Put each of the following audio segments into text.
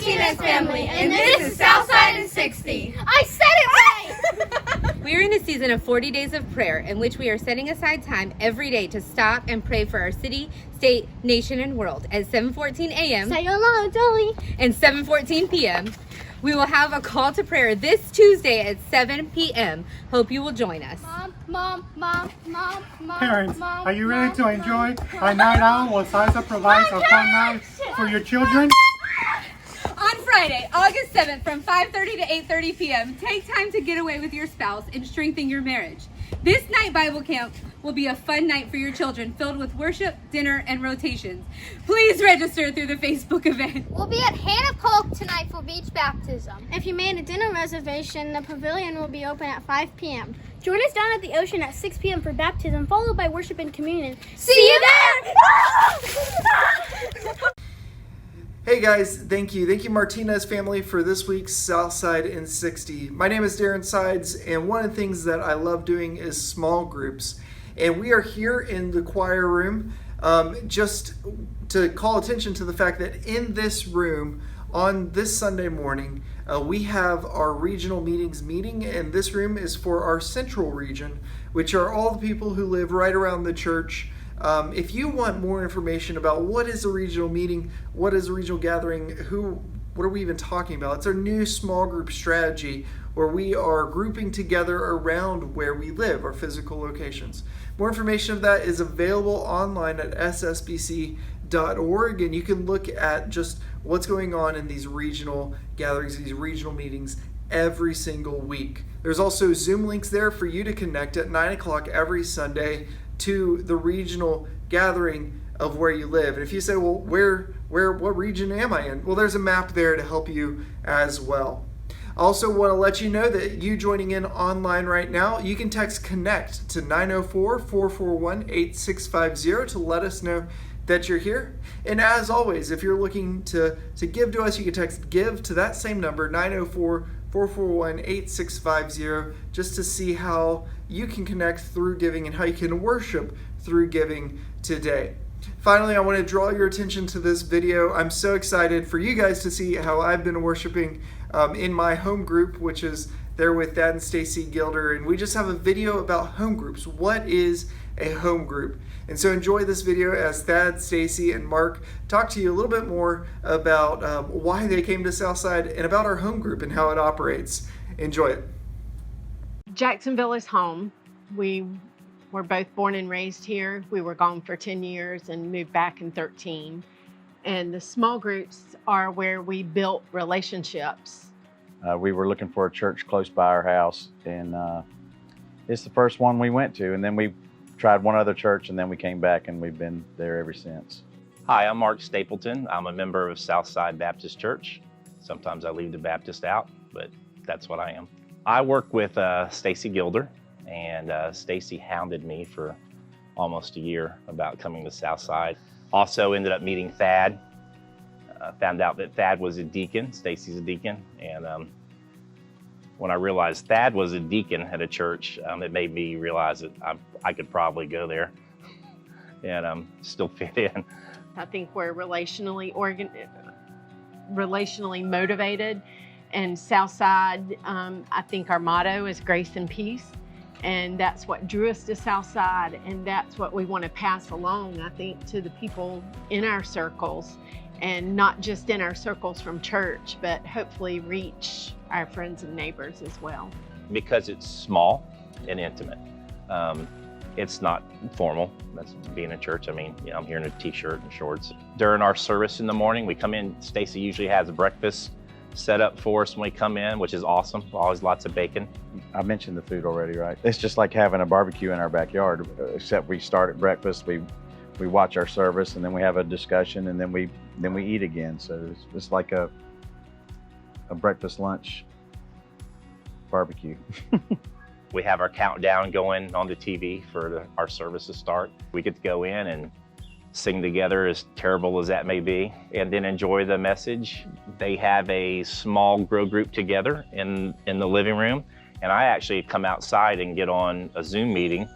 Martinez family, and this is Southside in 60. I said it right! We are in a season of 40 days of prayer in which we are setting aside time every day to stop and pray for our city, state, nation, and world at 7:14 a.m. Sayonara, Dolly. and 7:14 p.m. We will have a call to prayer this Tuesday at 7 p.m. Hope you will join us. Mom. Parents, are you ready to enjoy a night out where SISA provides a fun night for your children? On Friday, August 7th from 5:30 to 8:30 p.m., take time to get away with your spouse and strengthen your marriage. This night Bible camp will be a fun night for your children, filled with worship, dinner, and rotations. Please register through the Facebook event. We'll be at Hannah Polk tonight for beach baptism. If you made a dinner reservation, the pavilion will be open at 5 p.m. Join us down at the ocean at 6 p.m. for baptism, followed by worship and communion. See you there! Hey guys, thank you Martinez family for this week's Southside in 60. My name is Darren Sides, and one of the things that I love doing is small groups. And we are here in the choir room just to call attention to the fact that in this room on this Sunday morning, we have our regional meetings meeting, and this room is for our central region, which are all the people who live right around the church. If you want more information about what is a regional meeting, what is a regional gathering, what are we even talking about? It's our new small group strategy where we are grouping together around where we live, our physical locations. More information of that is available online at ssbc.org, and you can look at just what's going on in these regional gatherings, these regional meetings every single week. There's also Zoom links there for you to connect at 9 o'clock every Sunday to the regional gathering of where you live. And if you say, well, what region am I in? Well, there's a map there to help you as well. I also want to let you know that you joining in online right now, you can text CONNECT to 904-441-8650 to let us know that you're here. And as always, if you're looking to give to us, you can text GIVE to that same number, 904-441-8650, just to see how you can connect through giving and how you can worship through giving today. Finally, I want to draw your attention to this video. I'm so excited for you guys to see how I've been worshiping in my home group, which is there with Thad and Stacy Gilder, and we just have a video about home groups. What is a home group? And so enjoy this video as Thad, Stacy, and Mark talk to you a little bit more about why they came to Southside and about our home group and how it operates. Enjoy it. Jacksonville is home. We were both born and raised here. We were gone for 10 years and moved back in 13. And the small groups are where we built relationships. We were looking for a church close by our house, and it's the first one we went to, and then we tried one other church, and then we came back, and we've been there ever since. Hi, I'm Mark Stapleton. I'm a member of Southside Baptist Church. Sometimes I leave the Baptist out, but that's what I am. I work with Stacy Gilder, and Stacy hounded me for almost a year about coming to Southside. Also ended up meeting Thad. Found out that Thad was a deacon, Stacy's a deacon, and when I realized Thad was a deacon at a church, it made me realize that I could probably go there and still fit in. I think we're relationally motivated, and Southside, I think our motto is grace and peace, and that's what drew us to Southside, and that's what we want to pass along, I think, to the people in our circles, and not just in our circles from church, but hopefully reach our friends and neighbors as well. Because it's small and intimate. It's not formal. That's being in church. I mean, I'm here in a t-shirt and shorts. During our service in the morning, we come in, Stacy usually has breakfast set up for us when we come in, which is awesome. Always lots of bacon. I mentioned the food already, right? It's just like having a barbecue in our backyard, except we start at breakfast, we watch our service, and then we have a discussion, and then we eat again. So it's like a breakfast, lunch, barbecue. We have our countdown going on the TV for our service to start. We get to go in and sing together, as terrible as that may be, and then enjoy the message. They have a small grow group together in the living room, and I actually come outside and get on a Zoom meeting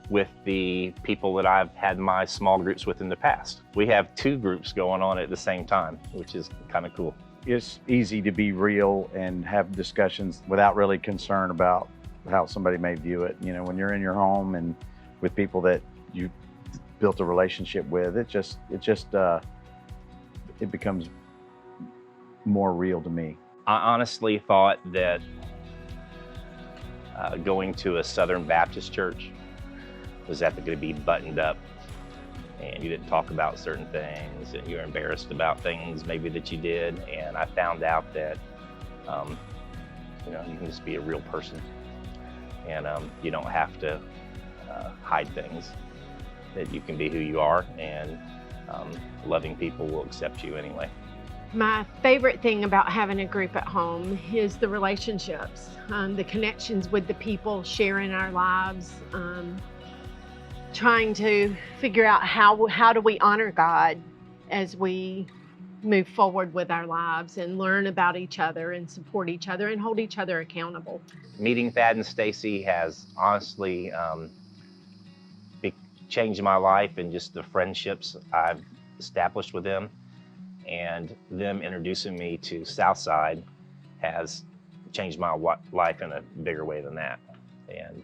with the people that I've had my small groups with in the past. We have 2 groups going on at the same time, which is kind of cool. it's easy to be real and have discussions without really concern about how somebody may view it. You know, when you're in your home and with people that you built a relationship with, it becomes more real to me. I honestly thought that going to a Southern Baptist church was that going to be buttoned up and you didn't talk about certain things and you're embarrassed about things maybe that you did. And I found out that you know, you can just be a real person and you don't have to hide things, that you can be who you are, and loving people will accept you anyway. My favorite thing about having a group at home is the relationships, the connections with the people sharing our lives, trying to figure out how do we honor God as we move forward with our lives and learn about each other and support each other and hold each other accountable. Meeting Thad and Stacy has honestly changed my life and just the friendships I've established with them, and them introducing me to Southside has changed my life in a bigger way than that. And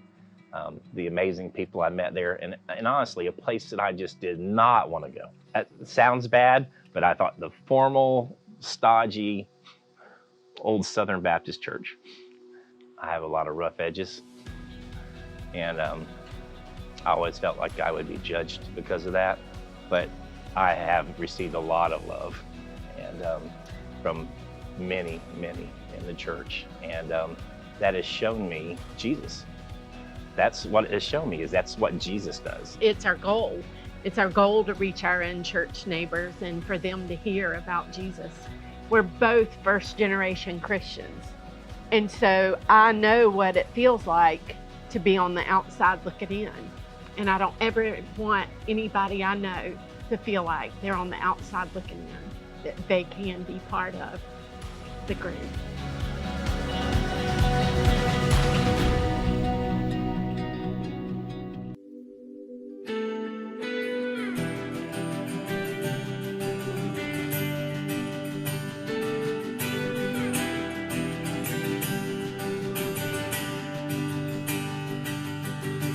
the amazing people I met there, and honestly, a place that I just did not want to go. That sounds bad, but I thought the formal, stodgy, old Southern Baptist church. I have a lot of rough edges, and I always felt like I would be judged because of that, but I have received a lot of love, and from many, many in the church, and that has shown me Jesus. That's what it has shown me, is that's what Jesus does. It's our goal. It's our goal to reach our in-church neighbors and for them to hear about Jesus. We're both first-generation Christians, and so I know what it feels like to be on the outside looking in, and I don't ever want anybody I know to feel like they're on the outside looking in, that they can be part of the group.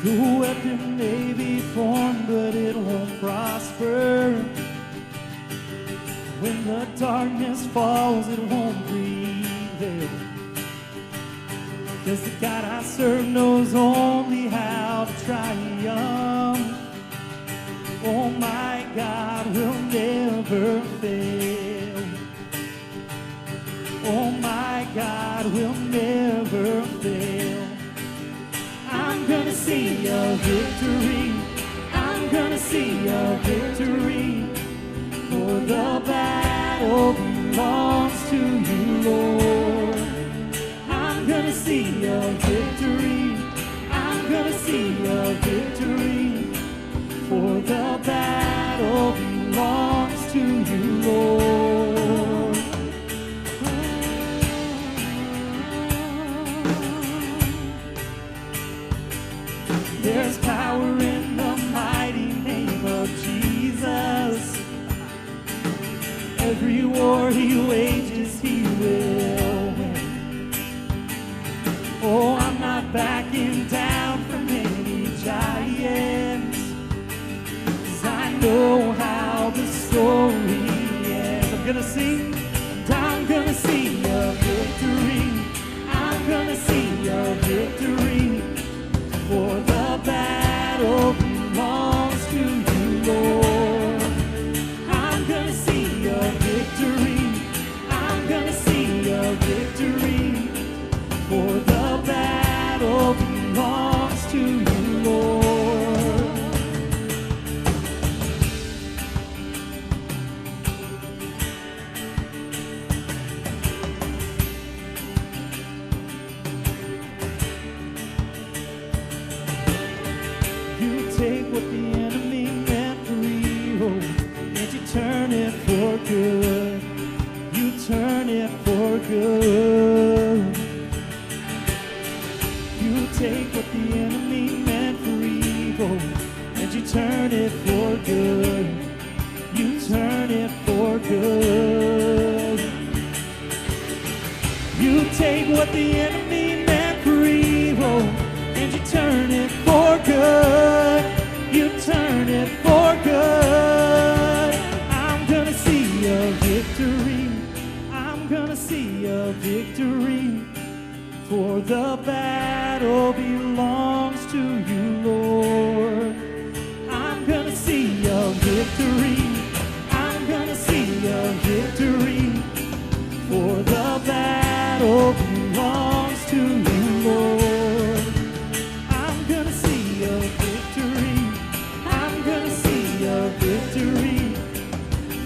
The weapon may be formed, but it won't prosper. When the darkness falls, it won't prevail. 'Cause the God I serve knows only how to triumph. Oh, my God will never fail. Oh, my God will never fail. I'm gonna see a victory. I'm gonna see a victory. For the battle belongs to you, Lord. I'm gonna see a victory. I'm gonna see a victory. For the battle belongs to you, Lord. There's power in the mighty name of Jesus. Every war he wages, he will win. Oh, I'm not backing down from any giants, 'cause I know how the story ends. I'm gonna sing, and I'm gonna see a victory. I'm gonna see a victory. For the battle belongs to you, Lord. I'm gonna see a victory. I'm gonna see a victory. For the battle belongs to you, Lord. You take what the enemy meant for evil, and you turn it for good. You turn it for good. You take what the enemy meant for evil, and you turn it for good. You turn it for good. take what the enemy meant for evil and you turn it for good. You turn it for good. I'm gonna see a victory. I'm gonna see a victory. For the battle belongs to you, Lord. I'm gonna see a victory. I'm gonna see a victory. For the battle belongs to you, Lord. I'm gonna see a victory. I'm gonna see a victory.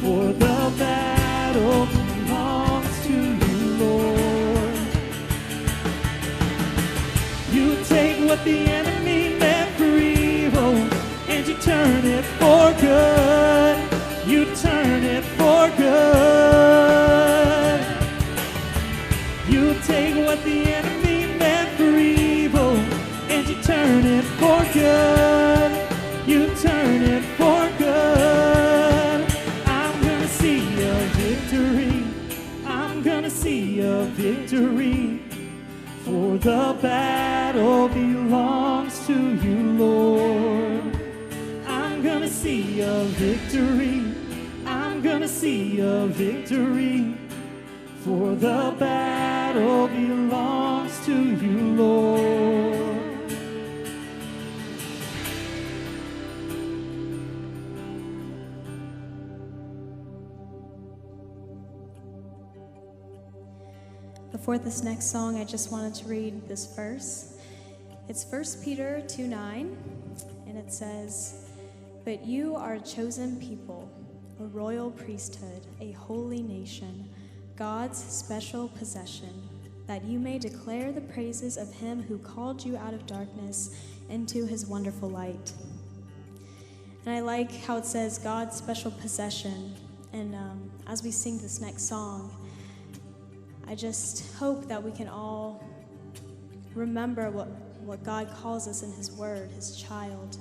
For the battle belongs to you, Lord. You take what the enemy meant for evil and you turn it for good. You turn it for good. You take what the enemy meant for evil and you turn it for good. You turn it for good. I'm gonna see a victory. I'm gonna see a victory. For the battle belongs to you, Lord. I'm gonna see a victory. I'm gonna see a victory. For the battle belongs to you, Lord. Before this next song, I just wanted to read this verse. It's 1 Peter 2:9, and it says, "But you are a chosen people, a royal priesthood, a holy nation, God's special possession, that you may declare the praises of him who called you out of darkness into his wonderful light." And I like how it says God's special possession. And as we sing this next song, I just hope that we can all remember what God calls us in his word, his child,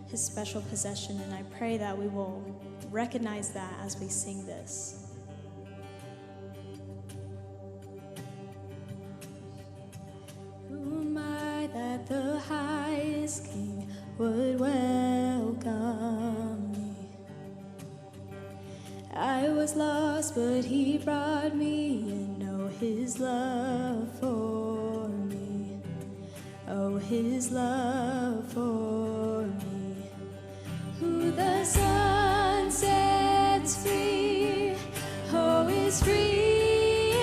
his special possession. And I pray that we will recognize that as we sing this. Who am I that the highest king would welcome me? I was lost, but he brought me in. Oh, his love for me. Oh, his love for me. Who the Son sets free, oh, is free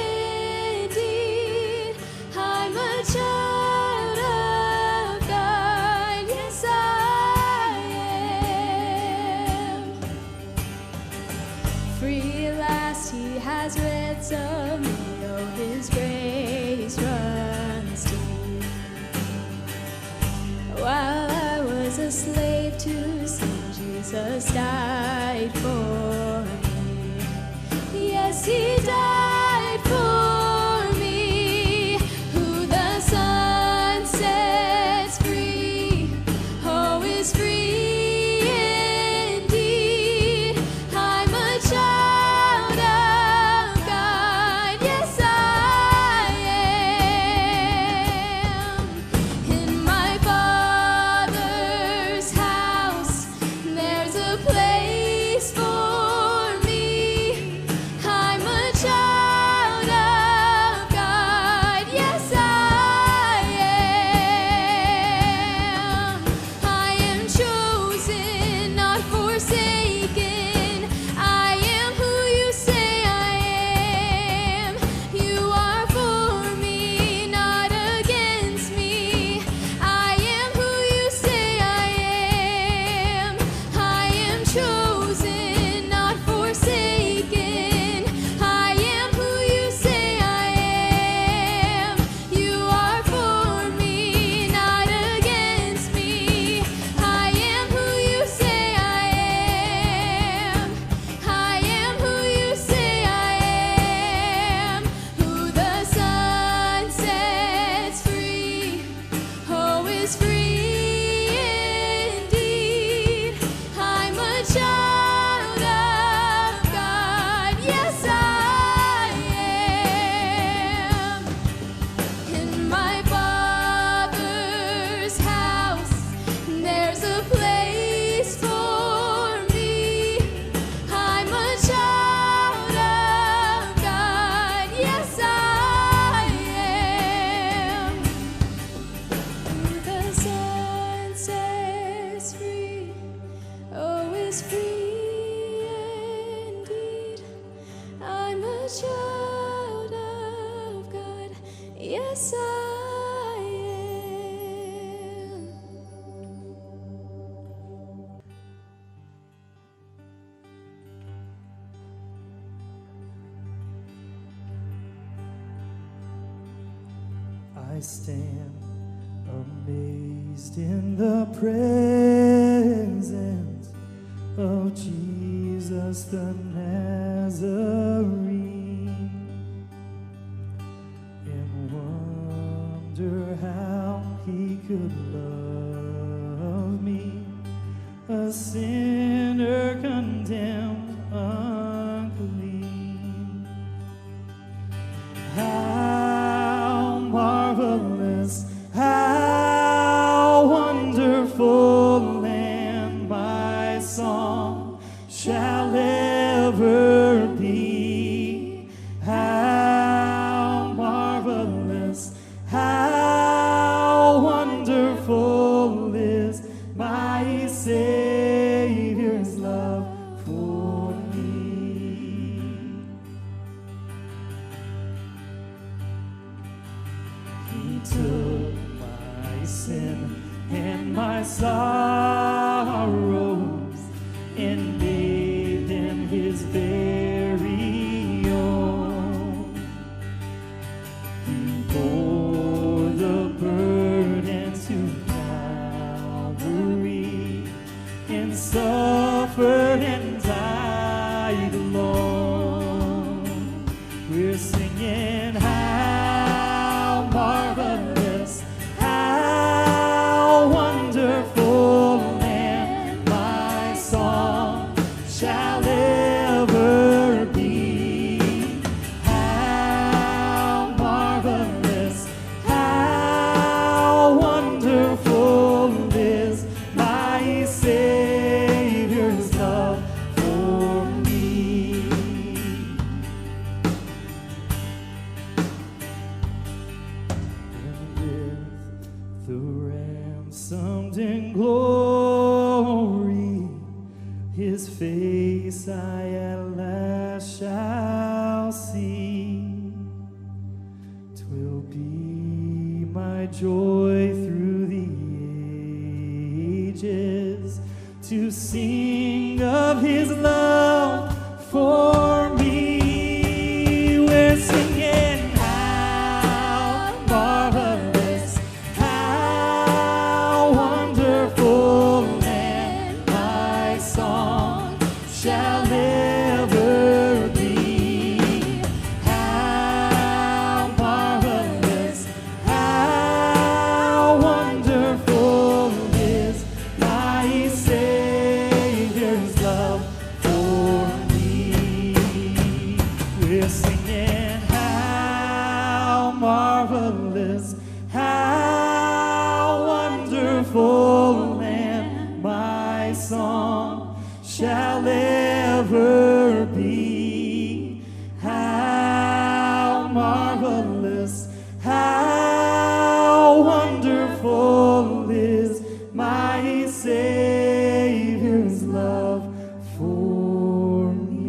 indeed. I'm a child of God, yes I am. Free at last, he has ransomed me. Oh, his grace runs deep. While I was a slave to sin, Jesus died for me. Yes, he died for me. Who the Son sets free, oh, is free indeed. I'm a child of God, yes I am. In my Father's house, there's a place for me. I'm a child child of God. Yes, I am. I stand amazed in the presence of Jesus the Nazarene, and wonder how he could love me, a sinner condemned unclean. How marvelous, how wonderful, and my song shall ever be. How marvelous, how wonderful is my Savior's love for me. He took my sin and my sorrows and made them his very own. He bore the burden to Calvary and suffered and died alone. We're singing, how marvelous, how wonderful, and my song shall ever be. How marvelous, how wonderful is my Savior's love for me. And with the ransomed in glory, his face I at last shall see. 'Twill be my joy through the ages to sing of his love for me. We're singing, how marvelous, how wonderful, and my song shall ever be. How marvelous, how wonderful is my Savior's love for me. We're singing, how marvelous, how wonderful, and my song shall ever be. How marvelous, how wonderful is my Savior's love for me.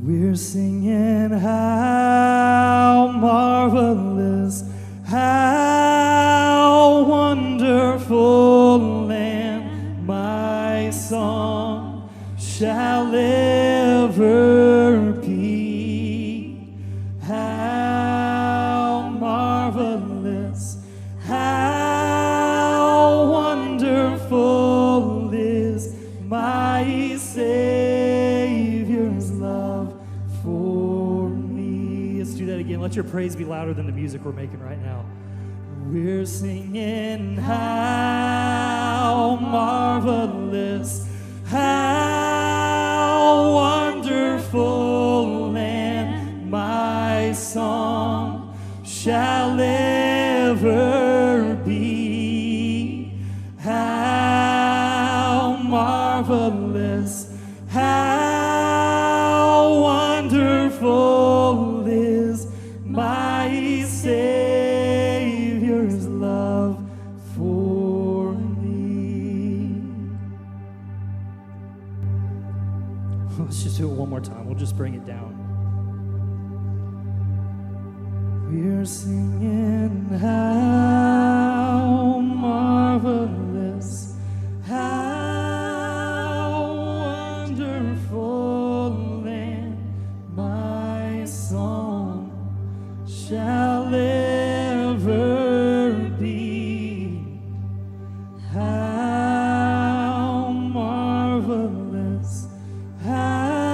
We're singing, how marvelous, how wonderful, and my song shall ever be. How marvelous, how wonderful is my Savior's love for me. Let's do that again. Let your praise be louder than the music we're making right now. We're singing, how marvelous, how wonderful, and my song shall ever be. How marvelous, how wonderful is my Savior's love for me. Let's just do it one more time. We'll just bring it down. We're singing how marvelous, how wonderful, and my song shall ever be. How marvelous, how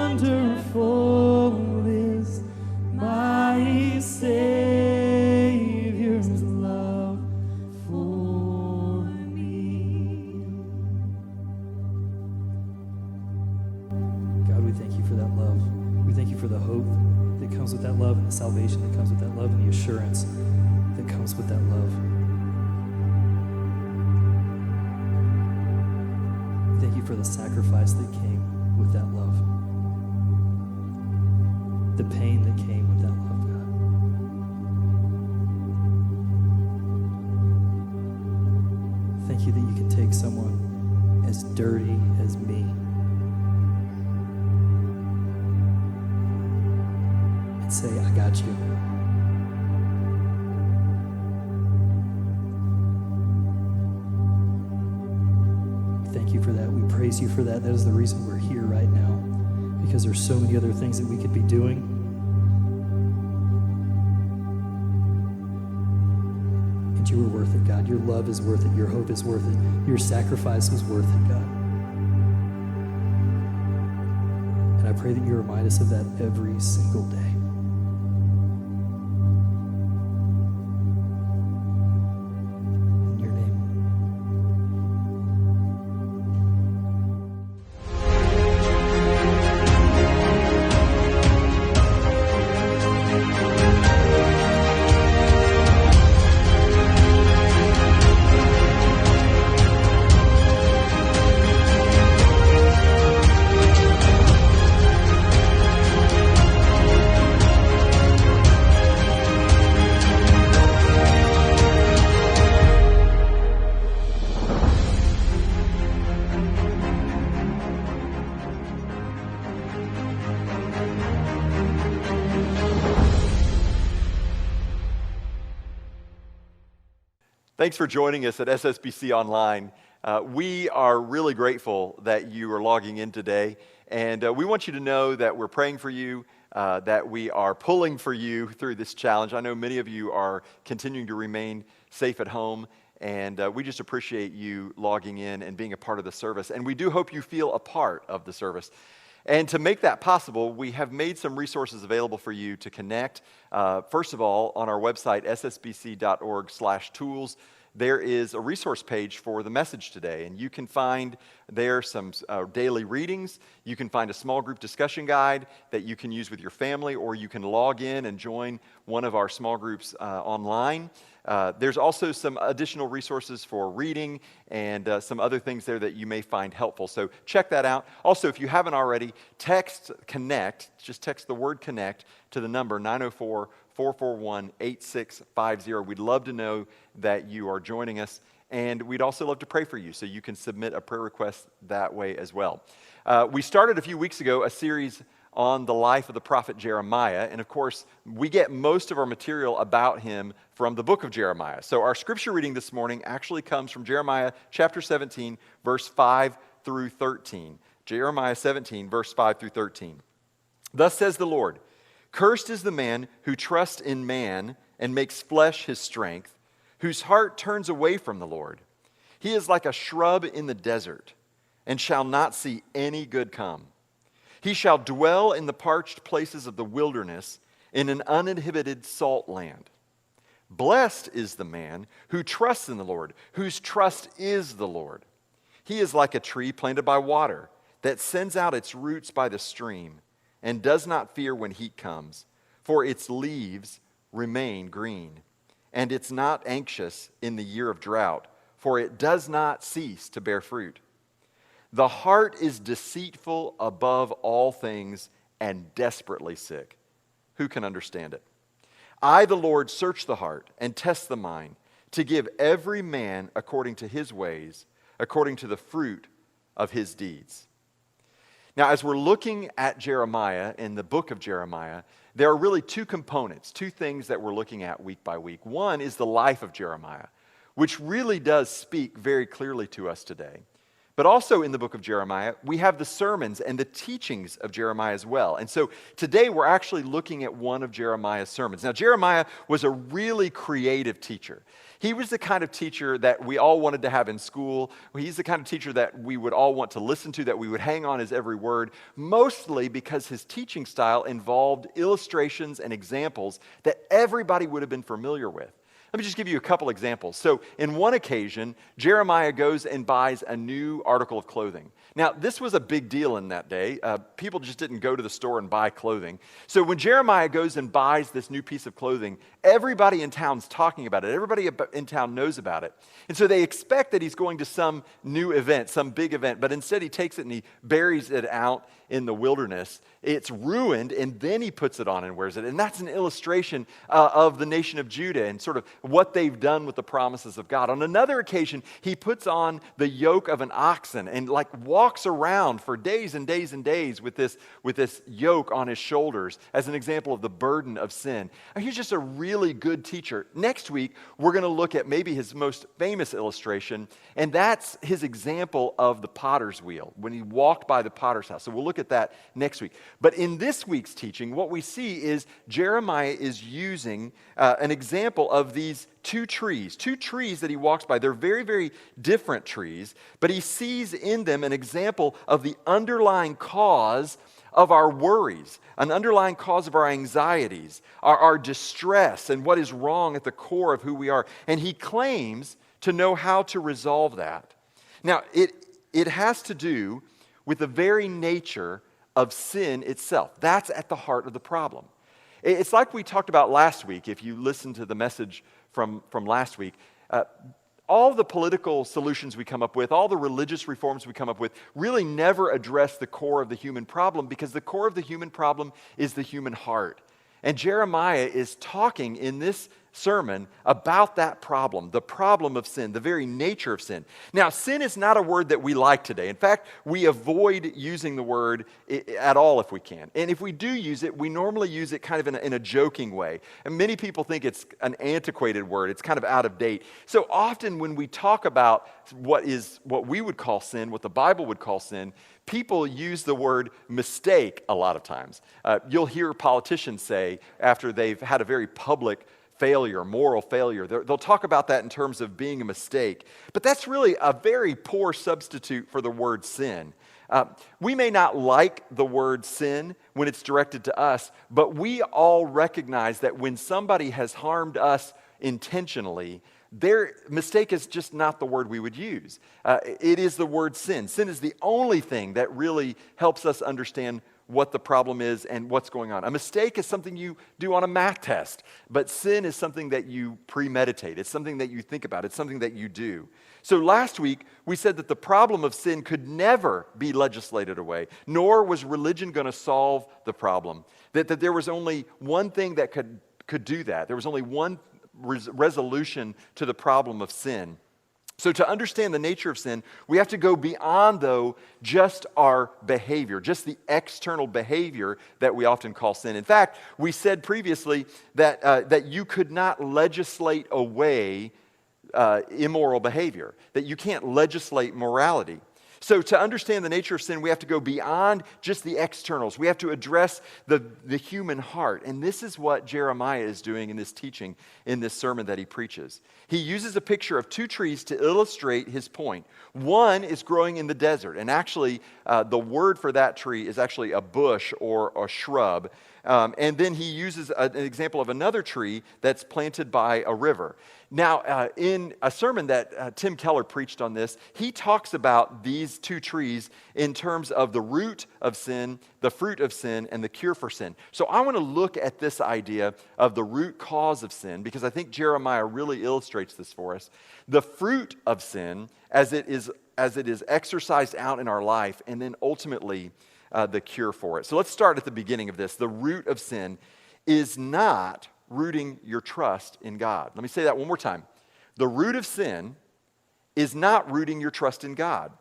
wonderful is my Savior's love for me. God, we thank you for that love. We thank you for the hope that comes with that love, and the salvation that comes with that love, and the assurance that comes with that love. We thank you for the sacrifice that came with that love, the pain that came with that love, God. Thank you that you can take someone as dirty as me and say, I got you. Thank you for that. We praise you for that. That is the reason we're here right now, because there's so many other things that we could be doing. And you were worth it, God. Your love is worth it. Your hope is worth it. Your sacrifice was worth it, God. And I pray that you remind us of that every single day. In your name. Thanks for joining us at SSBC Online. We are really grateful that you are logging in today, and we want you to know that we're praying for you, that we are pulling for you through this challenge. I know many of you are continuing to remain safe at home, and we just appreciate you logging in and being a part of the service, and we do hope you feel a part of the service. And to make that possible, we have made some resources available for you to connect. First of all, on our website, ssbc.org/tools, there is a resource page for the message today, and you can find there some daily readings. You can find a small group discussion guide that you can use with your family, or you can log in and join one of our small groups online. There's also some additional resources for reading and some other things there that you may find helpful. So check that out. Also, if you haven't already, text CONNECT, just text the word CONNECT to the number 904-441-8650. We'd love to know that you are joining us, and we'd also love to pray for you, so you can submit a prayer request that way as well. We started a few weeks ago a series on the life of the prophet Jeremiah, and of course, we get most of our material about him from the book of Jeremiah. So our scripture reading this morning actually comes from Jeremiah chapter 17, verse 5 through 13. Jeremiah 17, verse 5 through 13. Thus says the Lord, cursed is the man who trusts in man and makes flesh his strength, whose heart turns away from the Lord. He is like a shrub in the desert, and shall not see any good come. He shall dwell in the parched places of the wilderness, in an uninhabited salt land. Blessed is the man who trusts in the Lord, whose trust is the Lord. He is like a tree planted by water, that sends out its roots by the stream, and does not fear when heat comes, for its leaves remain green. And it's not anxious in the year of drought, for it does not cease to bear fruit. The heart is deceitful above all things and desperately sick. Who can understand it? I, the Lord, search the heart and test the mind, to give every man according to his ways, according to the fruit of his deeds. Now, as we're looking at Jeremiah in the book of Jeremiah, there are really two components, two things that we're looking at week by week. One is the life of Jeremiah, which really does speak very clearly to us today. But also in the book of Jeremiah, we have the sermons and the teachings of Jeremiah as well. And so today we're actually looking at one of Jeremiah's sermons. Now, Jeremiah was a really creative teacher. He was the kind of teacher that we all wanted to have in school. He's the kind of teacher that we would all want to listen to, that we would hang on his every word, mostly because his teaching style involved illustrations and examples that everybody would have been familiar with. Let me just give you a couple examples. So, in one occasion, Jeremiah goes and buys a new article of clothing. Now, this was a big deal in that day. People just didn't go to the store and buy clothing. So, when Jeremiah goes and buys this new piece of clothing, everybody in town's talking about it. Everybody in town knows about it. And so they expect that he's going to some new event, some big event, but instead he takes it and he buries it out in the wilderness. It's ruined, and then he puts it on and wears it. And that's an illustration of the nation of Judah and sort of what they've done with the promises of God. On another occasion, he puts on the yoke of an oxen and like walks around for days and days and days with this yoke on his shoulders as an example of the burden of sin. And he's just a really good teacher. Next week, we're going to look at maybe his most famous illustration, and that's his example of the potter's wheel when he walked by the potter's house. So we'll look at that next week. But in this week's teaching, what we see is Jeremiah is using an example of these two trees that he walks by. They're very, very different trees, but he sees in them an example of the underlying cause of our worries, an underlying cause of our anxieties, our distress, and what is wrong at the core of who we are. And he claims to know how to resolve that. Now, it has to do with the very nature of sin itself. That's at the heart of the problem. It's like we talked about last week. If you listen to the message from last week, all the political solutions we come up with, all the religious reforms we come up with, really never address the core of the human problem, because the core of the human problem is the human heart. And Jeremiah is talking in this sermon about that problem, the problem of sin, the very nature of sin. Now, sin is not a word that we like today. In fact, we avoid using the word at all if we can. And if we do use it, we normally use it kind of in a joking way. And many people think it's an antiquated word. It's kind of out of date. So often when we talk about what we would call sin, what the Bible would call sin, people use the word mistake a lot of times. You'll hear politicians say, after they've had a very public failure, moral failure, they'll talk about that in terms of being a mistake. But that's really a very poor substitute for the word sin. We may not like the word sin when it's directed to us, but we all recognize that when somebody has harmed us intentionally, their mistake is just not the word we would use. It is the word sin. Sin is the only thing that really helps us understand what the problem is and what's going on. A mistake is something you do on a math test, but sin is something that you premeditate. It's something that you think about. It's something that you do. So last week, we said that the problem of sin could never be legislated away, nor was religion going to solve the problem. That there was only one thing that could do that. There was only one resolution to the problem of sin. So to understand the nature of sin, we have to go beyond, though, just our behavior, just the external behavior that we often call sin. In fact, we said previously that you could not legislate away immoral behavior, that you can't legislate morality. So to understand the nature of sin, we have to go beyond just the externals. We have to address the human heart. And this is what Jeremiah is doing in this teaching, in this sermon that he preaches. He uses a picture of two trees to illustrate his point. One is growing in the desert. And actually, the word for that tree is actually a bush or a shrub. And then he uses an example of another tree that's planted by a river. Now, in a sermon that Tim Keller preached on this, he talks about these two trees in terms of the root of sin, the fruit of sin, and the cure for sin. So I want to look at this idea of the root cause of sin, because I think Jeremiah really illustrates this for us. The fruit of sin as it is exercised out in our life, and then ultimately the cure for it. So let's start at the beginning of this. The root of sin is not rooting your trust in God. Let me say that one more time. The root of sin is not rooting your trust in God.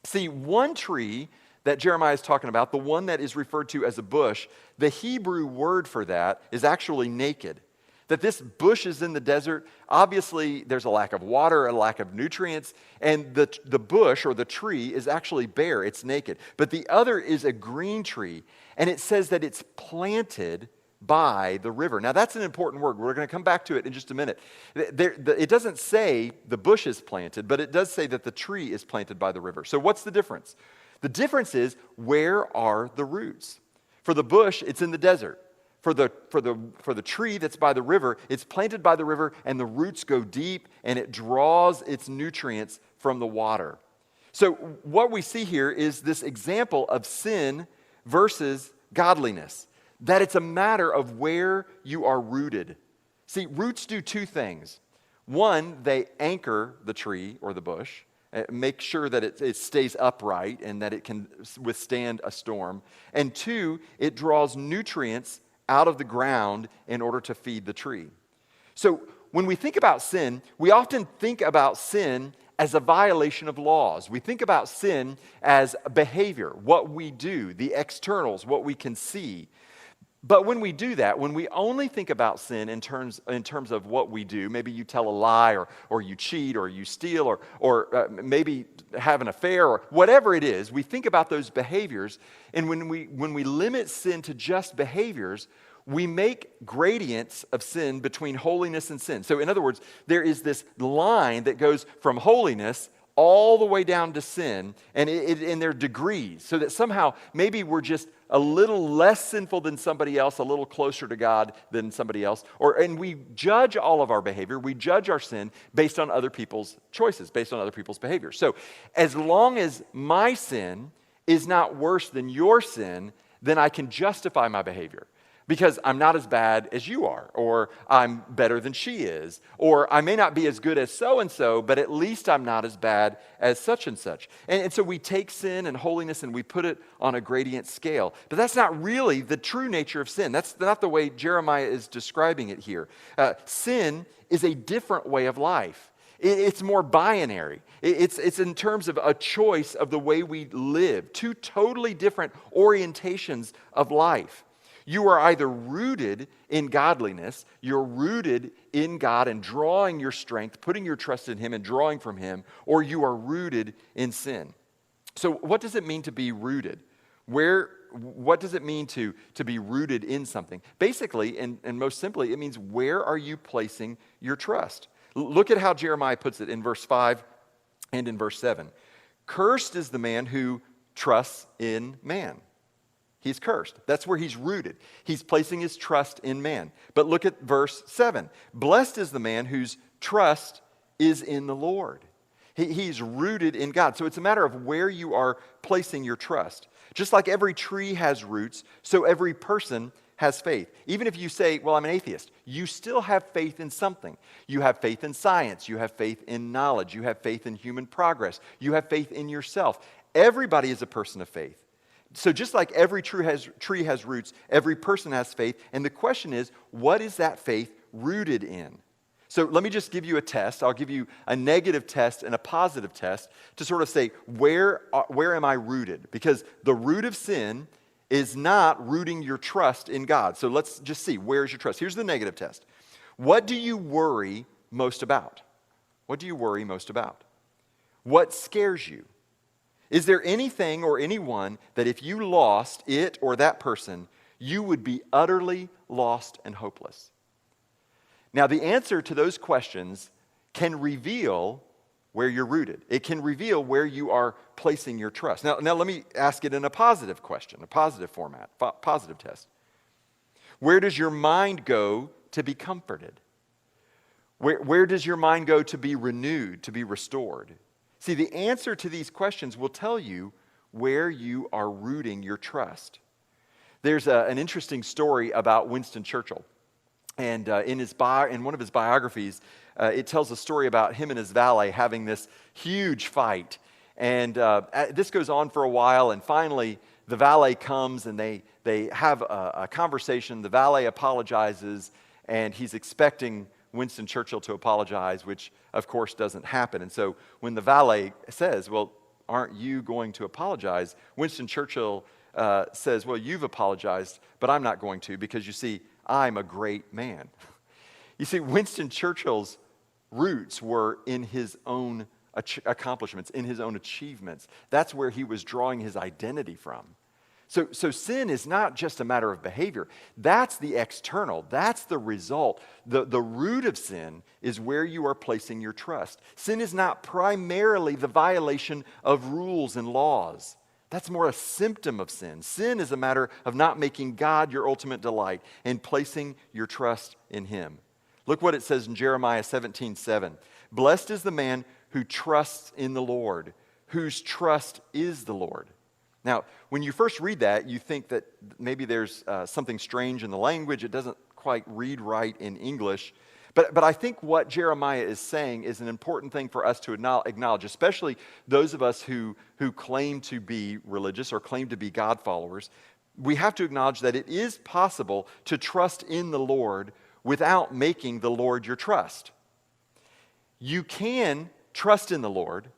See, one tree that Jeremiah is talking about, the one that is referred to as a bush, the Hebrew word for that is actually naked. That this bush is in the desert, obviously there's a lack of water, a lack of nutrients, and the bush or the tree is actually bare, it's naked. But the other is a green tree, and it says that it's planted by the river. Now that's an important word. We're going to come back to it in just a minute. It doesn't say the bush is planted, but it does say that the tree is planted by the river. So what's the difference? The difference is, where are the roots? For the bush, it's in the desert. For the tree that's by the river, it's planted by the river, and the roots go deep, and it draws its nutrients from the water. So what we see here is this example of sin versus godliness, that it's a matter of where you are rooted. See, roots do two things. One, they anchor the tree or the bush, make sure that it stays upright and that it can withstand a storm. And two, it draws nutrients out of the ground in order to feed the tree. So when we think about sin, we often think about sin as a violation of laws. We think about sin as behavior, what we do, the externals, what we can see. But when we do that, when we only think about sin in terms of what we do, maybe you tell a lie or you cheat or you steal or maybe have an affair or whatever it is, we think about those behaviors. And when we limit sin to just behaviors, we make gradients of sin between holiness and sin. So in other words, there is this line that goes from holiness all the way down to sin, and in their degrees, so that somehow maybe we're just a little less sinful than somebody else, a little closer to God than somebody else, and we judge all of our behavior, we judge our sin based on other people's choices, based on other people's behavior. So as long as my sin is not worse than your sin, then I can justify my behavior. Because I'm not as bad as you are, or I'm better than she is, or I may not be as good as so-and-so, but at least I'm not as bad as such and such. And so we take sin and holiness and we put it on a gradient scale. But that's not really the true nature of sin. That's not the way Jeremiah is describing it here. Sin is a different way of life. It's more binary. It's in terms of a choice of the way we live. Two totally different orientations of life. You are either rooted in godliness, you're rooted in God and drawing your strength, putting your trust in Him and drawing from Him, or you are rooted in sin. So what does it mean to be rooted? What does it mean to be rooted in something? Basically, and most simply, it means where are you placing your trust? Look at how Jeremiah puts it in verse 5 and in verse 7. Cursed is the man who trusts in man. He's cursed. That's where he's rooted. He's placing his trust in man. But look at verse 7. Blessed is the man whose trust is in the Lord. He's rooted in God. So it's a matter of where you are placing your trust. Just like every tree has roots, so every person has faith. Even if you say, well, I'm an atheist, you still have faith in something. You have faith in science. You have faith in knowledge. You have faith in human progress. You have faith in yourself. Everybody is a person of faith. So just like every tree has roots, every person has faith. And the question is, what is that faith rooted in? So let me just give you a test. I'll give you a negative test and a positive test to sort of say, where am I rooted? Because the root of sin is not rooting your trust in God. So let's just see, where's your trust? Here's the negative test. What do you worry most about? What do you worry most about? What scares you? Is there anything or anyone that if you lost it or that person, you would be utterly lost and hopeless? Now, the answer to those questions can reveal where you're rooted. It can reveal where you are placing your trust. Now let me ask it in a positive question, a positive format, positive test. Where does your mind go to be comforted? Where does your mind go to be renewed, to be restored? See, the answer to these questions will tell you where you are rooting your trust. There's an interesting story about Winston Churchill. And in one of his biographies, it tells a story about him and his valet having this huge fight. And this goes on for a while, and finally the valet comes and they have a conversation. The valet apologizes, and he's expecting Winston Churchill to apologize, which of course doesn't happen. And so when the valet says, well, aren't you going to apologize? Winston Churchill says, well, you've apologized, but I'm not going to, because you see, I'm a great man. You see, Winston Churchill's roots were in his own accomplishments, in his own achievements. That's where he was drawing his identity from. So sin is not just a matter of behavior. That's the external. That's the result. The root of sin is where you are placing your trust. Sin is not primarily the violation of rules and laws. That's more a symptom of sin. Sin is a matter of not making God your ultimate delight and placing your trust in Him. Look what it says in Jeremiah 17:7. Blessed is the man who trusts in the Lord, whose trust is the Lord. Now, when you first read that, you think that maybe there's something strange in the language. It doesn't quite read right in English. But I think what Jeremiah is saying is an important thing for us to acknowledge, especially those of us who claim to be religious or claim to be God followers. We have to acknowledge that it is possible to trust in the Lord without making the Lord your trust. You can trust in the Lord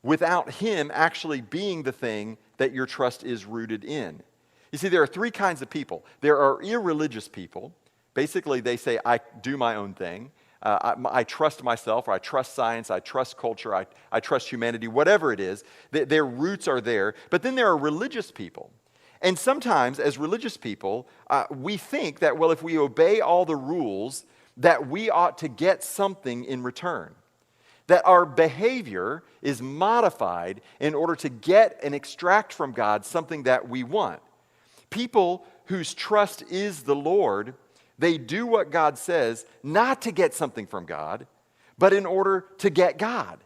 without Him actually being the thing that your trust is rooted in. You see, there are three kinds of people. There are irreligious people. Basically, they say, I do my own thing. I trust myself, or I trust science, I trust culture, I trust humanity, whatever it is. Their roots are there. But then there are religious people. And sometimes, as religious people, we think that, well, if we obey all the rules, that we ought to get something in return. That our behavior is modified in order to get and extract from God something that we want. People whose trust is the Lord, they do what God says, not to get something from God, but in order to get God.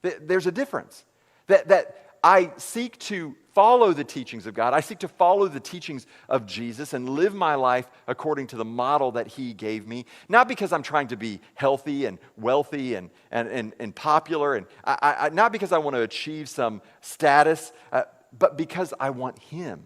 There's a difference. That I seek to follow the teachings of God. I seek to follow the teachings of Jesus and live my life according to the model that He gave me. Not because I'm trying to be healthy and wealthy and popular, and not because I want to achieve some status, but because I want Him,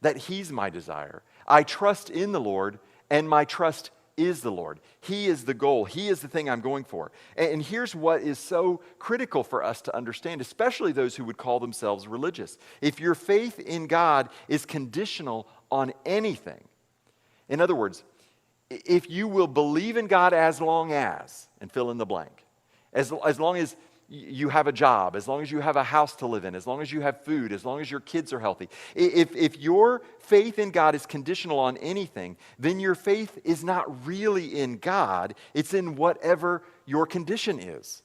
that He's my desire. I trust in the Lord, and my trust is the Lord. He is the goal. He is the thing I'm going for. And here's what is so critical for us to understand, especially those who would call themselves religious. If your faith in God is conditional on anything, in other words, if you will believe in God as long as, and fill in the blank, as long as you have a job, as long as you have a house to live in, as long as you have food, as long as your kids are healthy. If your faith in God is conditional on anything, then your faith is not really in God. It's in whatever your condition is.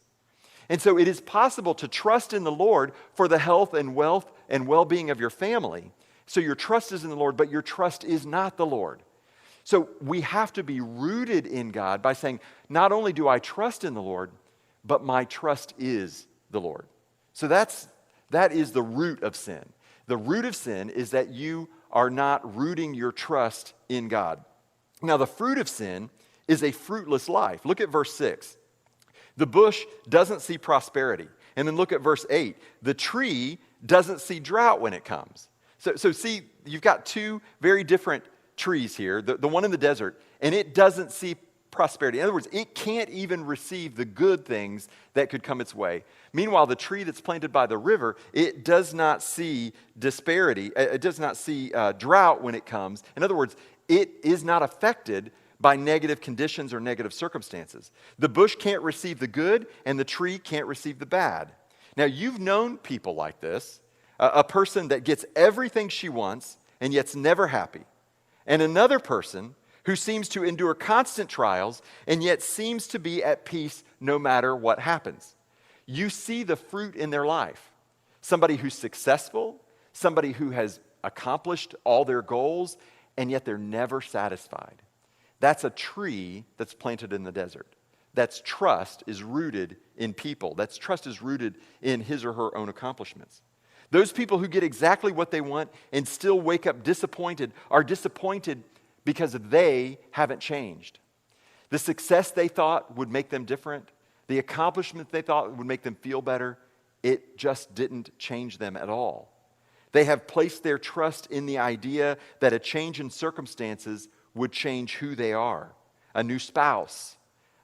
And so it is possible to trust in the Lord for the health and wealth and well-being of your family. So your trust is in the Lord, but your trust is not the Lord. So we have to be rooted in God by saying, not only do I trust in the Lord, but my trust is the Lord. So that is the root of sin. The root of sin is that you are not rooting your trust in God. Now, the fruit of sin is a fruitless life. Look at verse 6. The bush doesn't see prosperity. And then look at verse 8. The tree doesn't see drought when it comes. So see, you've got two very different trees here. The one in the desert, and it doesn't see prosperity. In other words, it can't even receive the good things that could come its way. Meanwhile, the tree that's planted by the river, it does not see disparity. It does not see drought when it comes. In other words, it is not affected by negative conditions or negative circumstances. The bush can't receive the good, and the tree can't receive the bad. Now, you've known people like this, a person that gets everything she wants and yet's never happy, and another person who seems to endure constant trials and yet seems to be at peace no matter what happens. You see the fruit in their life. Somebody who's successful, somebody who has accomplished all their goals, and yet they're never satisfied. That's a tree that's planted in the desert. That's trust is rooted in people. That's trust is rooted in his or her own accomplishments. Those people who get exactly what they want and still wake up disappointed are disappointed because they haven't changed. The success they thought would make them different, the accomplishment they thought would make them feel better, it just didn't change them at all. They have placed their trust in the idea that a change in circumstances would change who they are. A new spouse,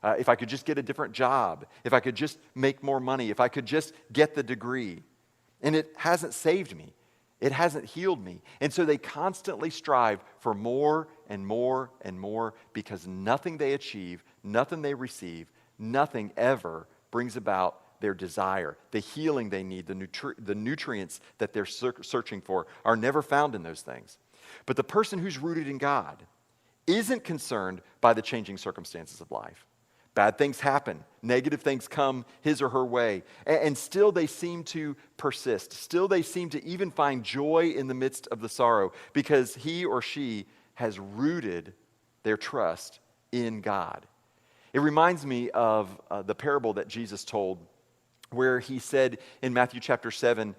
if I could just get a different job, if I could just make more money, if I could just get the degree. and it hasn't saved me. It hasn't healed me. And so they constantly strive for more and more and more because nothing they achieve, nothing they receive, nothing ever brings about their desire. The healing they need, the nutrients that they're searching for are never found in those things. But the person who's rooted in God isn't concerned by the changing circumstances of life. Bad things happen. Negative things come his or her way. And still they seem to persist. Still they seem to even find joy in the midst of the sorrow because he or she has rooted their trust in God. It reminds me of the parable that Jesus told where he said in Matthew chapter 7,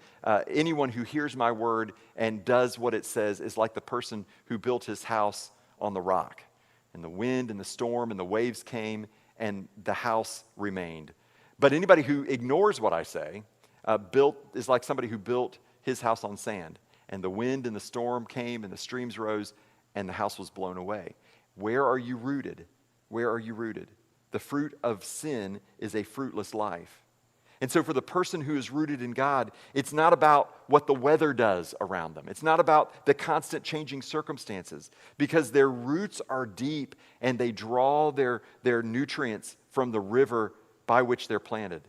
anyone who hears my word and does what it says is like the person who built his house on the rock. And the wind and the storm and the waves came and the house remained. But anybody who ignores what I say is like somebody who built his house on sand. And the wind and the storm came and the streams rose and the house was blown away. Where are you rooted? Where are you rooted? The fruit of sin is a fruitless life. And so for the person who is rooted in God, it's not about what the weather does around them. It's not about the constant changing circumstances because their roots are deep and they draw their nutrients from the river by which they're planted.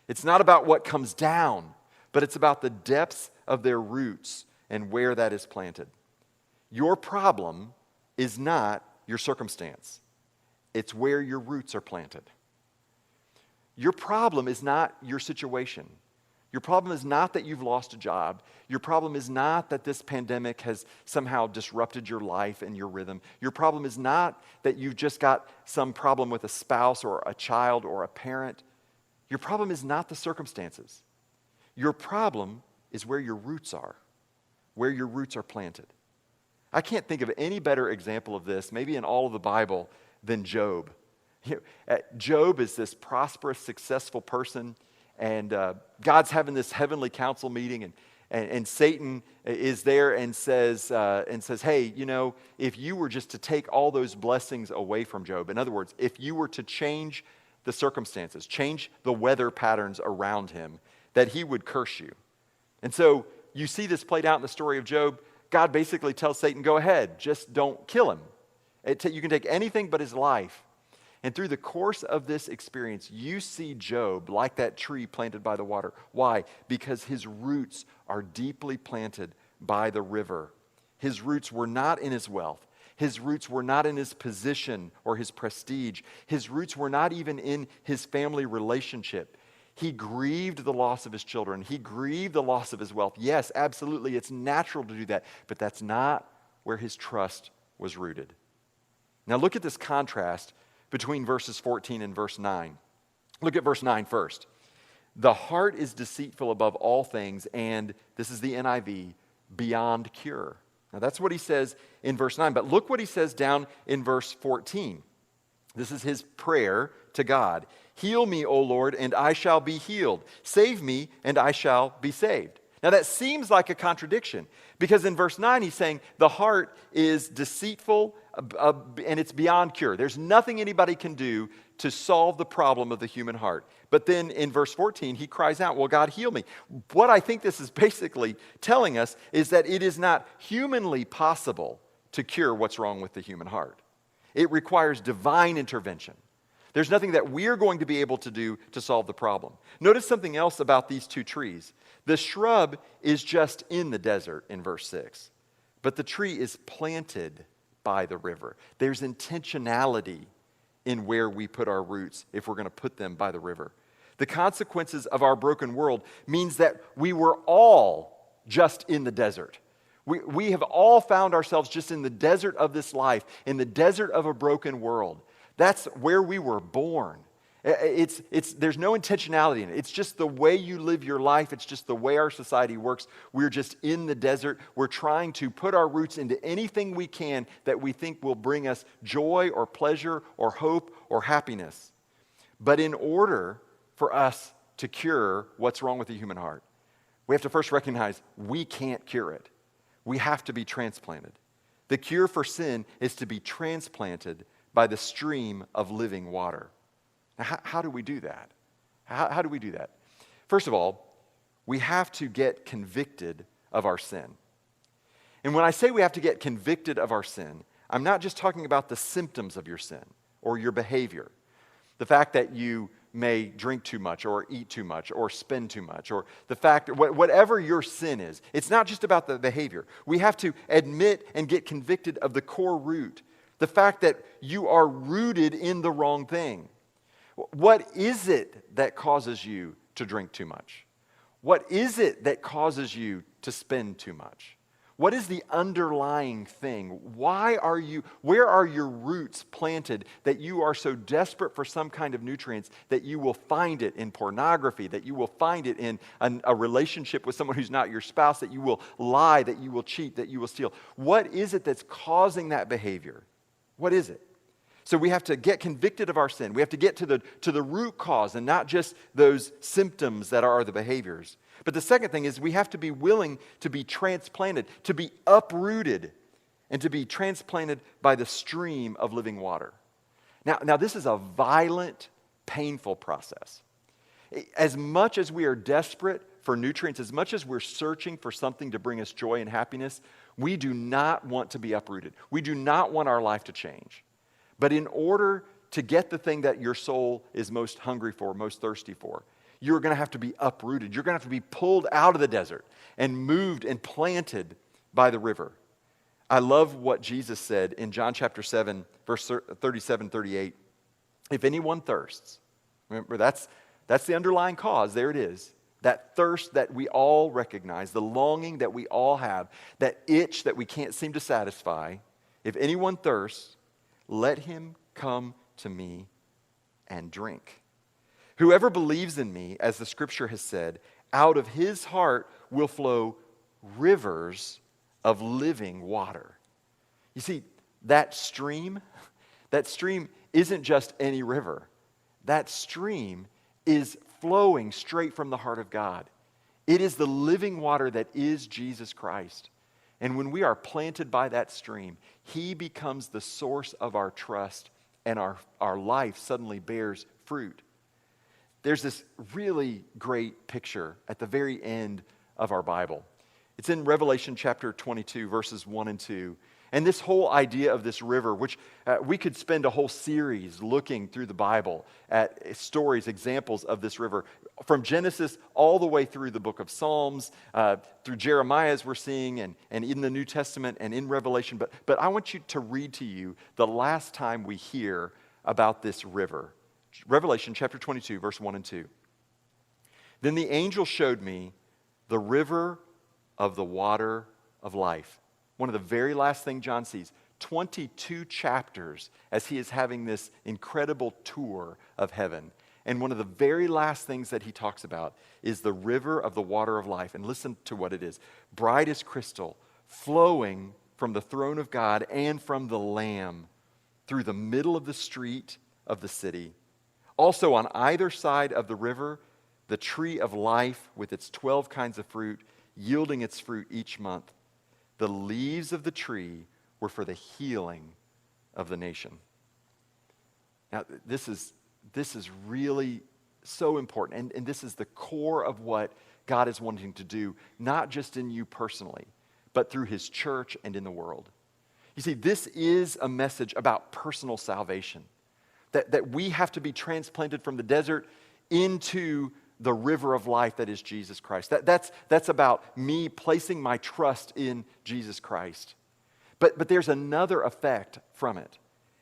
It's not about what comes down, but it's about the depths of their roots and where that is planted. Your problem is not your circumstance. It's where your roots are planted. Your problem is not your situation. Your problem is not that you've lost a job. Your problem is not that this pandemic has somehow disrupted your life and your rhythm. Your problem is not that you've just got some problem with a spouse or a child or a parent. Your problem is not the circumstances. Your problem is where your roots are planted. I can't think of any better example of this, maybe in all of the Bible, than Job. Job is this prosperous, successful person, and God's having this heavenly council meeting, and Satan is there and says, hey, if you were just to take all those blessings away from Job, in other words, if you were to change the circumstances, change the weather patterns around him, that he would curse you. And so you see this played out in the story of Job. God basically tells Satan, go ahead, just don't kill him. You can take anything but his life. And through the course of this experience, you see Job like that tree planted by the water. Why? Because his roots are deeply planted by the river. His roots were not in his wealth. His roots were not in his position or his prestige. His roots were not even in his family relationship. He grieved the loss of his children. He grieved the loss of his wealth. Yes, absolutely, it's natural to do that, but that's not where his trust was rooted. Now look at this contrast between verses 14 and verse 9. Look at verse 9 first. The heart is deceitful above all things, and this is the NIV, beyond cure. Now that's what he says in verse 9, but look what he says down in verse 14. This is his prayer to God. Heal me, O Lord, and I shall be healed. Save me, and I shall be saved. Now that seems like a contradiction because in verse 9 he's saying the heart is deceitful and it's beyond cure. There's nothing anybody can do to solve the problem of the human heart. But then in verse 14 he cries out, well, God, heal me. What I think this is basically telling us is that it is not humanly possible to cure what's wrong with the human heart. It requires divine intervention. There's nothing that we're going to be able to do to solve the problem. Notice something else about these two trees. The shrub is just in the desert in verse 6, but the tree is planted by the river. There's intentionality in where we put our roots if we're going to put them by the river. The consequences of our broken world means that we were all just in the desert. We have all found ourselves just in the desert of this life, in the desert of a broken world. That's where we were born. There's no intentionality in it. It's just the way you live your life. It's just the way our society works. We're just in the desert. We're trying to put our roots into anything we can that we think will bring us joy or pleasure or hope or happiness. But in order for us to cure what's wrong with the human heart, we have to first recognize we can't cure it. We have to be transplanted. The cure for sin is to be transplanted by the stream of living water. Now, how do we do that? How do we do that? First of all, we have to get convicted of our sin. And when I say we have to get convicted of our sin, I'm not just talking about the symptoms of your sin or your behavior. The fact that you may drink too much or eat too much or spend too much, or the fact that whatever your sin is, it's not just about the behavior. We have to admit and get convicted of the core root, the fact that you are rooted in the wrong thing. What is it that causes you to drink too much? What is it that causes you to spend too much? What is the underlying thing? Where are your roots planted that you are so desperate for some kind of nutrients that you will find it in pornography, that you will find it in a relationship with someone who's not your spouse, that you will lie, that you will cheat, that you will steal? What is it that's causing that behavior? What is it? So we have to get convicted of our sin. We have to get to the root cause and not just those symptoms that are the behaviors. But the second thing is we have to be willing to be transplanted, to be uprooted, and to be transplanted by the stream of living water. Now this is a violent, painful process. As much as we are desperate for nutrients, as much as we're searching for something to bring us joy and happiness, we do not want to be uprooted. We do not want our life to change. But in order to get the thing that your soul is most hungry for, most thirsty for, you're going to have to be uprooted. You're going to have to be pulled out of the desert and moved and planted by the river. I love what Jesus said in John chapter 7, verse 37, 38. If anyone thirsts, remember that's the underlying cause, there it is. That thirst that we all recognize, the longing that we all have, that itch that we can't seem to satisfy. If anyone thirsts, let him come to me and drink. Whoever believes in me, as the scripture has said, out of his heart will flow rivers of living water. You see, that stream isn't just any river. That stream is flowing straight from the heart of God. It is the living water that is Jesus Christ. And when we are planted by that stream, he becomes the source of our trust, and our life suddenly bears fruit. There's this really great picture at the very end of our Bible. It's in Revelation chapter 22, verses 1 and 2. And this whole idea of this river, which we could spend a whole series looking through the Bible at stories, examples of this river, from Genesis all the way through the book of Psalms, through Jeremiah as we're seeing, and in the New Testament and in Revelation. But I want you to read to you the last time we hear about this river. Revelation chapter 22, verse 1 and 2. Then the angel showed me the river of the water of life. One of the very last things John sees, 22 chapters as he is having this incredible tour of heaven. And one of the very last things that he talks about is the river of the water of life. And listen to what it is. Bright as crystal, flowing from the throne of God and from the Lamb through the middle of the street of the city. Also on either side of the river, the tree of life with its 12 kinds of fruit, yielding its fruit each month. The leaves of the tree were for the healing of the nation. Now, this is really so important, and this is the core of what God is wanting to do, not just in you personally, but through his church and in the world. You see, this is a message about personal salvation, that we have to be transplanted from the desert into the river of life that is Jesus Christ. That's about me placing my trust in Jesus Christ. But there's another effect from it,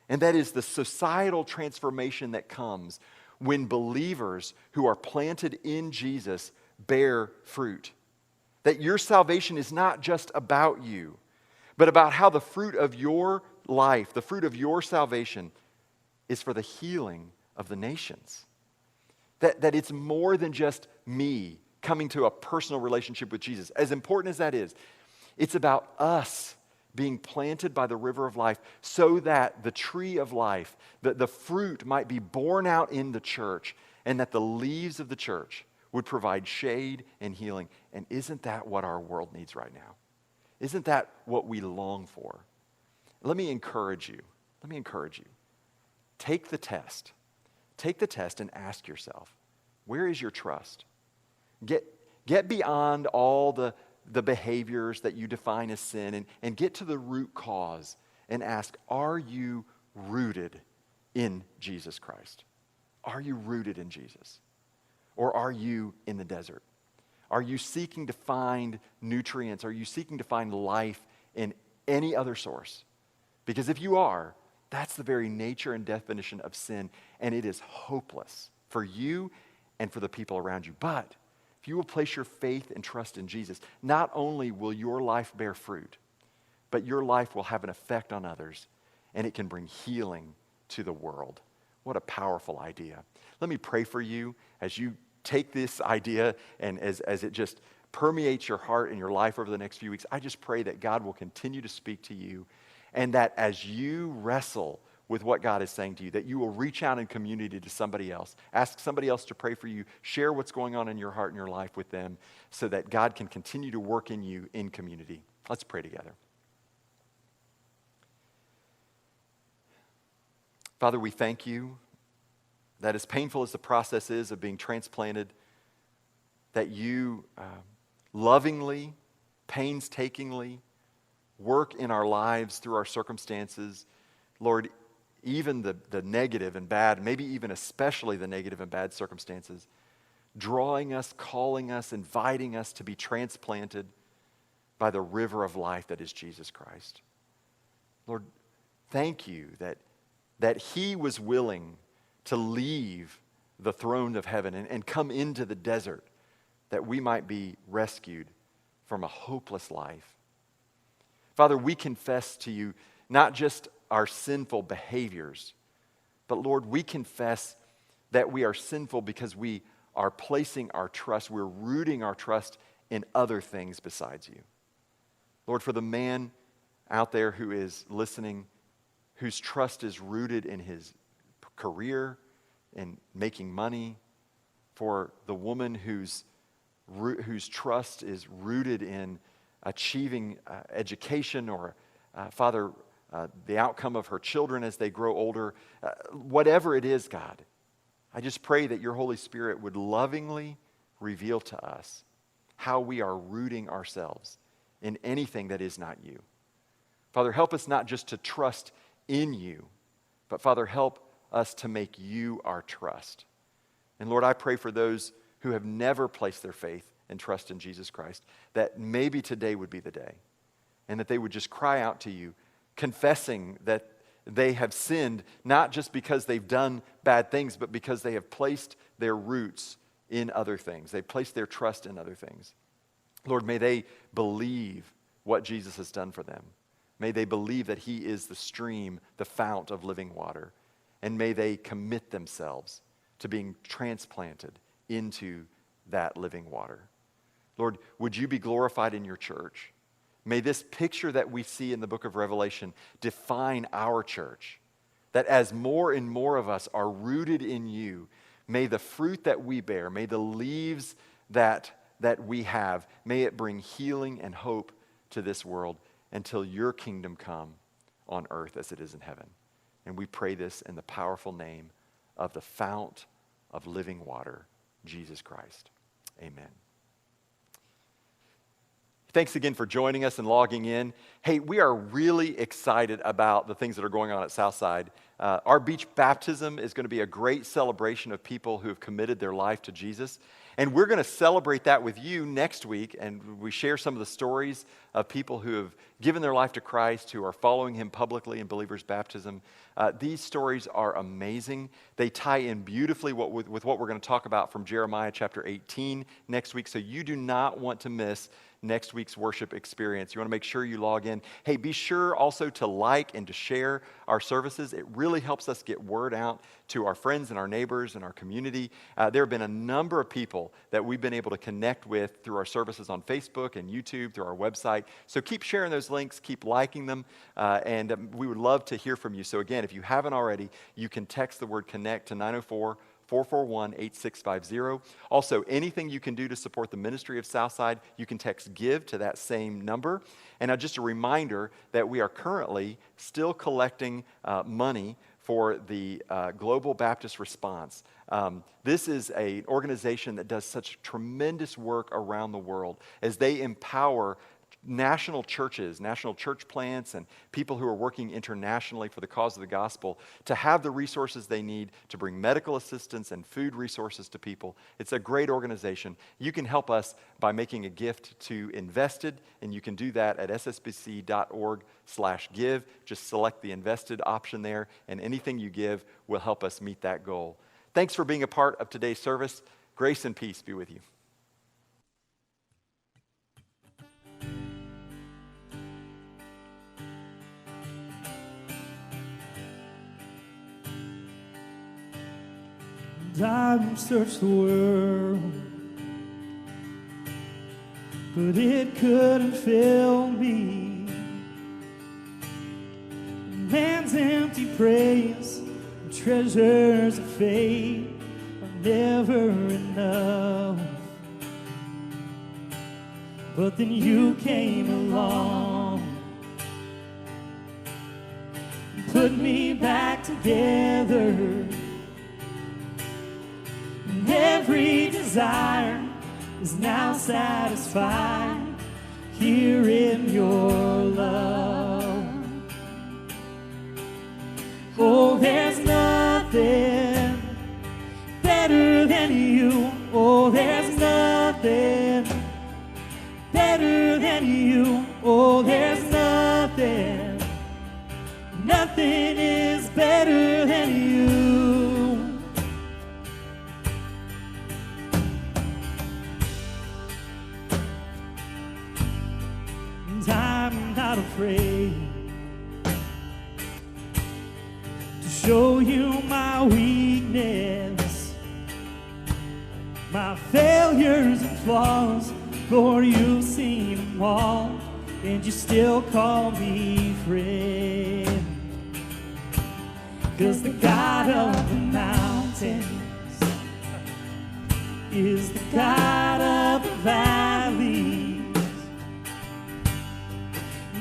and that is the societal transformation that comes when believers who are planted in Jesus bear fruit. That your salvation is not just about you, but about how the fruit of your life, the fruit of your salvation, is for the healing of the nations. That it's more than just me coming to a personal relationship with Jesus. As important as that is, it's about us being planted by the river of life so that the tree of life, the fruit might be borne out in the church, and that the leaves of the church would provide shade and healing. And isn't that what our world needs right now? Isn't that what we long for? Let me encourage you. Take the test. Take the test and ask yourself, where is your trust? Get beyond all the behaviors that you define as sin and get to the root cause and ask, are you rooted in Jesus Christ? Are you rooted in Jesus? Or are you in the desert? Are you seeking to find nutrients? Are you seeking to find life in any other source? Because if you are, that's the very nature and definition of sin, and it is hopeless for you and for the people around you. But if you will place your faith and trust in Jesus, not only will your life bear fruit, but your life will have an effect on others, and it can bring healing to the world. What a powerful idea. Let me pray for you as you take this idea and as it just permeates your heart and your life over the next few weeks. I just pray that God will continue to speak to you, and that as you wrestle with what God is saying to you, that you will reach out in community to somebody else. Ask somebody else to pray for you. Share what's going on in your heart and your life with them so that God can continue to work in you in community. Let's pray together. Father, we thank you that as painful as the process is of being transplanted, that you lovingly, painstakingly work in our lives through our circumstances. Lord, even the negative and bad, maybe even especially the negative and bad circumstances, drawing us, calling us, inviting us to be transplanted by the river of life that is Jesus Christ. Lord, thank you that he was willing to leave the throne of heaven and come into the desert that we might be rescued from a hopeless life. Father, we confess to you not just our sinful behaviors, but Lord, we confess that we are sinful because we are placing our trust, we're rooting our trust in other things besides you. Lord, for the man out there who is listening, whose trust is rooted in his career, in making money, for the woman whose trust is rooted in achieving education or, Father, the outcome of her children as they grow older, whatever it is, God, I just pray that your Holy Spirit would lovingly reveal to us how we are rooting ourselves in anything that is not you. Father, help us not just to trust in you, but Father, help us to make you our trust. And Lord, I pray for those who have never placed their faith and trust in Jesus Christ, that maybe today would be the day, and that they would just cry out to you, confessing that they have sinned, not just because they've done bad things, but because they have placed their roots in other things. They've placed their trust in other things. Lord, may they believe what Jesus has done for them. May they believe that he is the stream, the fount of living water. And may they commit themselves to being transplanted into that living water. Lord, would you be glorified in your church? May this picture that we see in the book of Revelation define our church. That as more and more of us are rooted in you, may the fruit that we bear, may the leaves that we have, may it bring healing and hope to this world until your kingdom come on earth as it is in heaven. And we pray this in the powerful name of the fount of living water, Jesus Christ. Amen. Thanks again for joining us and logging in. Hey, we are really excited about the things that are going on at Southside. Our beach baptism is going to be a great celebration of people who have committed their life to Jesus. And we're going to celebrate that with you next week, and we share some of the stories of people who have given their life to Christ, who are following him publicly in believers' baptism. These stories are amazing. They tie in beautifully with what we're going to talk about from Jeremiah chapter 18 next week, so you do not want to miss next week's worship experience. You want to make sure you log in. Hey, be sure also to like and to share our services. It really helps us get word out to our friends and our neighbors and our community. There have been a number of people that we've been able to connect with through our services on Facebook and YouTube, through our website. So keep sharing those links, keep liking them, and we would love to hear from you. So again, if you haven't already, you can text the word CONNECT to 904-441-8650. Also, anything you can do to support the ministry of Southside, you can text GIVE to that same number. And just a reminder that we are currently still collecting money for the Global Baptist Response. This is an organization that does such tremendous work around the world as they empower national churches, national church plants, and people who are working internationally for the cause of the gospel to have the resources they need to bring medical assistance and food resources to people. It's a great organization. You can help us by making a gift to Invested, and you can do that at ssbc.org/give. Just select the Invested option there, and anything you give will help us meet that goal. Thanks for being a part of today's service. Grace and peace be with you. I've searched the world, but it couldn't fill me. Man's empty praise and treasures of faith are never enough. But then you came along and put me back together. Every desire is now satisfied here in your love. Oh, there's nothing better than you. Oh, there's nothing better than you. Oh, there's nothing is better than you. I'm not afraid to show you my weakness, my failures and flaws. Lord, you've seen them all, and you still call me friend. 'Cause the God of the mountains is the God of the valley.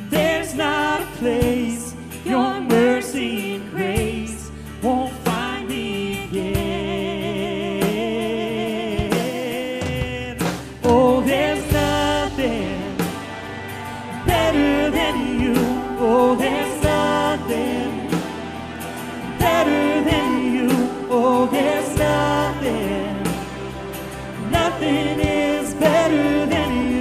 There's not a place your mercy and grace won't find me again. Oh, there's nothing better than you. Oh, there's nothing better than you. Oh, there's nothing is better than you.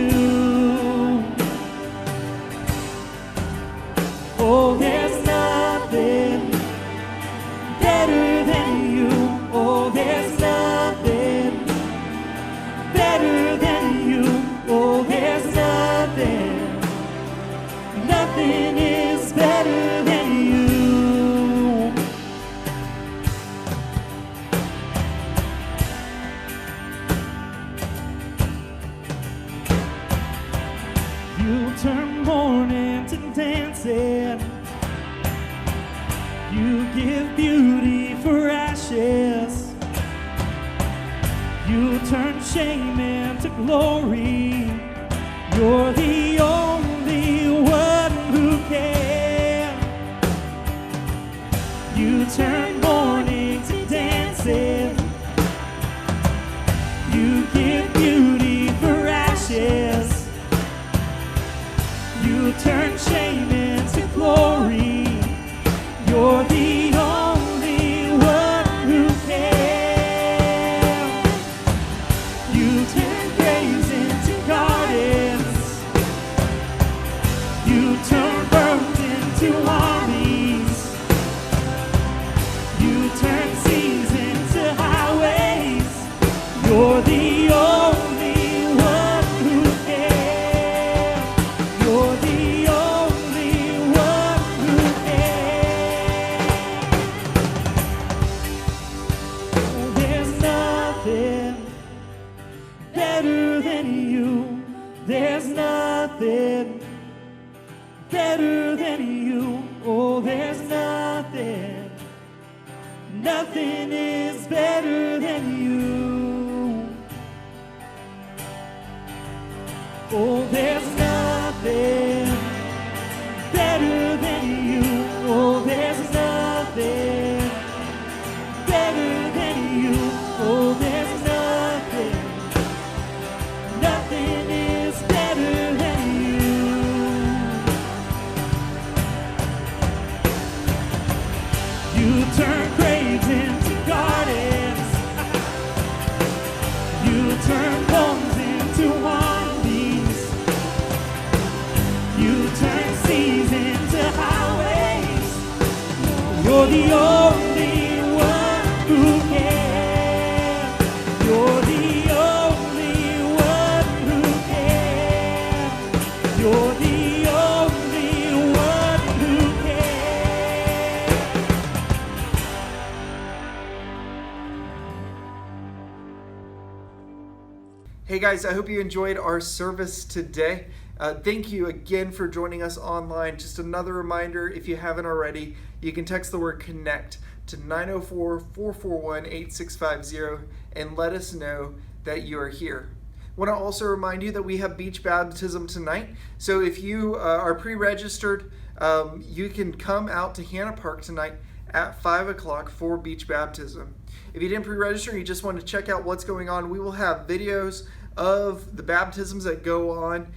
Oh, there's nothing better than you. Oh, there's nothing better than you. Oh, there's nothing is better than you. You turn mourning to dancing. You give beauty for ashes. You turn shame into glory. You're the only one who can. You turn mourning to dancing. You give beauty for ashes. You turn shame into glory. You're the only one who can. You turn graves into gardens. You turn birds into armies. You turn seas into highways. You're the only one who can. You're the only one who can. Oh, there's nothing better than you. There's nothing better than you. Oh, there's nothing is better than you. Oh, there's nothing better than you. Oh, there's nothing better than you. the only one who can. You're the only one who can. You're the only one who can. Hey guys, I hope you enjoyed our service today. Thank you again for joining us online. Just another reminder, if you haven't already, you can text the word CONNECT to 904-441-8650 and let us know that you are here. I want to also remind you that we have beach baptism tonight. So if you are pre-registered, you can come out to Hannah Park tonight at 5 o'clock for beach baptism. If you didn't pre-register and you just want to check out what's going on, we will have videos of the baptisms that go on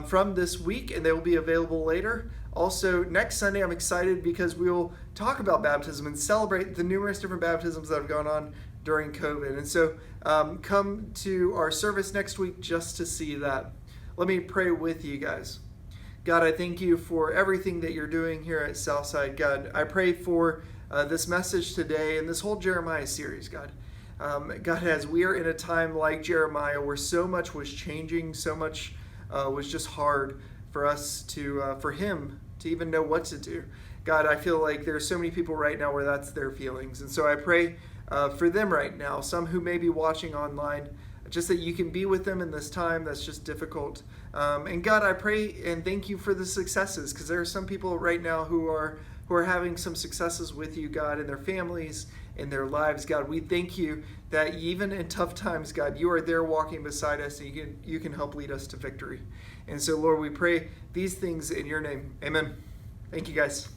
from this week, and they will be available later. Also, next Sunday, I'm excited because we will talk about baptism and celebrate the numerous different baptisms that have gone on during COVID. And so come to our service next week just to see that. Let me pray with you guys. God, I thank you for everything that you're doing here at Southside. God, I pray for this message today and this whole Jeremiah series, God. God, as we are in a time like Jeremiah where so much was changing, so much was just hard for us to, for him to even know what to do. God, I feel like there are so many people right now where that's their feelings. And so I pray for them right now, some who may be watching online, just that you can be with them in this time that's just difficult. And God, I pray and thank you for the successes, because there are some people right now who are having some successes with you, God, in their families, in their lives. God, we thank you that even in tough times, God, you are there walking beside us, and you can help lead us to victory. And so, Lord, we pray these things in your name. Amen. Thank you, guys.